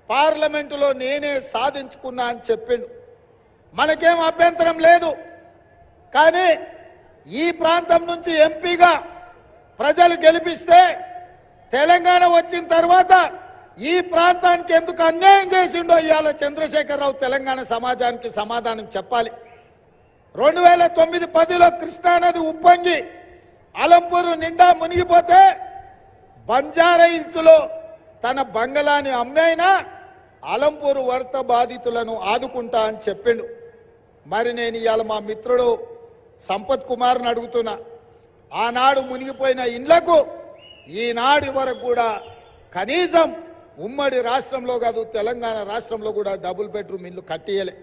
పార్లమెంటులో నేనే సాధించుకున్నా అని చెప్పిండు. మనకేం అభ్యంతరం లేదు. కానీ ఈ ప్రాంతం నుంచి ఎంపీగా ప్రజలు గెలిపిస్తే తెలంగాణ వచ్చిన తర్వాత ఈ ప్రాంతానికి ఎందుకు అన్యాయం చేసిండో ఇవాళ చంద్రశేఖరరావు తెలంగాణ సమాజానికి సమాధానం చెప్పాలి. 2009-10లో కృష్ణానది ఉప్పొంగి అలంపూరు నిండా మునిగిపోతే బంజారా హిల్స్లో తన బంగళాని అమ్మైనా అలంపూరు వరద బాధితులను ఆదుకుంటా అని చెప్పిండు. మరి నేను ఇవాళ మా మిత్రుడు సంపత్ కుమార్ని అడుగుతున్నా, ఆనాడు మునిగిపోయిన ఇండ్లకు ఈనాడు వరకు కూడా కనీసం ఉమ్మడి రాష్ట్రంలో కాదు తెలంగాణ రాష్ట్రంలో కూడా డబుల్ బెడ్రూమ్ ఇల్లు కట్టియలే.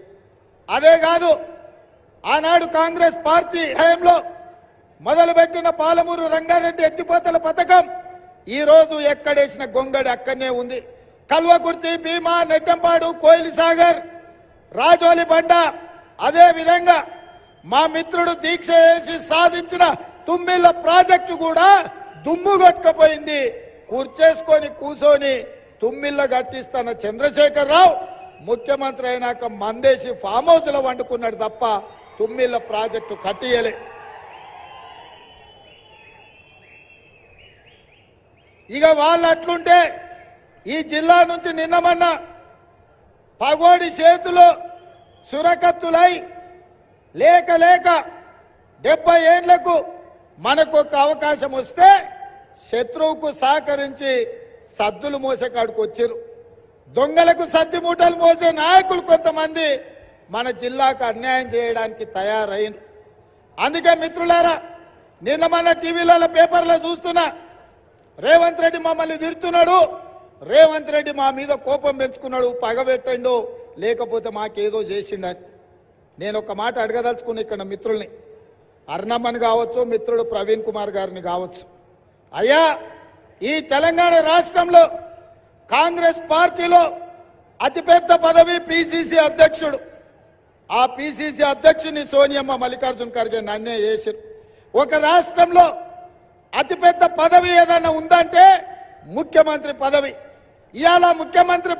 అదే కాదు, ఆనాడు కాంగ్రెస్ పార్టీ హయాంలో మొదలుపెట్టిన పాలమూరు రంగారెడ్డి ఎత్తిపోతల పథకం ఈరోజు ఎక్కడేసిన గొంగడి అక్కడనే ఉంది. కల్వకుర్తి, భీమా, నెట్టంపాడు, కోయిలి సాగర్, రాజోలి బండ, అదే విధంగా మా మిత్రుడు దీక్ష చేసి సాధించిన తుమ్మిళ్ళ ప్రాజెక్టు కూడా దుమ్ము కొట్టుకుపోయింది. కూర్చేసుకొని కూర్చొని తుమ్మిళ్ళ కట్టిస్తున్న చంద్రశేఖరరావు ముఖ్యమంత్రి అయినాక మందేసి ఫామ్ హౌస్లో వండుకున్నాడు తప్ప తుమ్మిళ్ళ ప్రాజెక్టు కట్టియలే. ఇక వాళ్ళు అట్లుంటే ఈ జిల్లా నుంచి నిన్నమన్నా పగోడి చేతులు సురకత్తులై లేక లేక 70 ఏళ్లకు మనకు ఒక అవకాశం వస్తే శత్రువుకు సహకరించి సద్దులు మోసకాడికి వచ్చారు. దొంగలకు సద్ది మూటలు మోసే నాయకులు కొంతమంది మన జిల్లాకు అన్యాయం చేయడానికి తయారైంది. అందుకే మిత్రులారా, నిన్న మన టీవీలలో పేపర్లో చూస్తున్నా, రేవంత్ రెడ్డి మమ్మల్ని తిడుతున్నాడు, రేవంత్ రెడ్డి మా మీద కోపం పెంచుకున్నాడు, పగబెట్టండు, లేకపోతే మాకేదో చేసిండని. నేను ఒక మాట అడగదలుచుకున్న ఇక్కడ మిత్రుల్ని, అర్ణమ్మని కావచ్చు, మిత్రుడు ప్రవీణ్ కుమార్ గారిని కావచ్చు, అయ్యా ఈ తెలంగాణ రాష్ట్రంలో కాంగ్రెస్ పార్టీలో అతిపెద్ద పదవి పిసిసి అధ్యక్షుడు. ఆ పిసిసి అధ్యక్షుని సోనియమ్మ మల్లికార్జున ఖర్గే నన్నే చేశారు. ఒక రాష్ట్రంలో అతిపెద్ద పదవి ఏదైనా ఉందంటే ముఖ్యమంత్రి పదవి. ఇవాళ ముఖ్యమంత్రి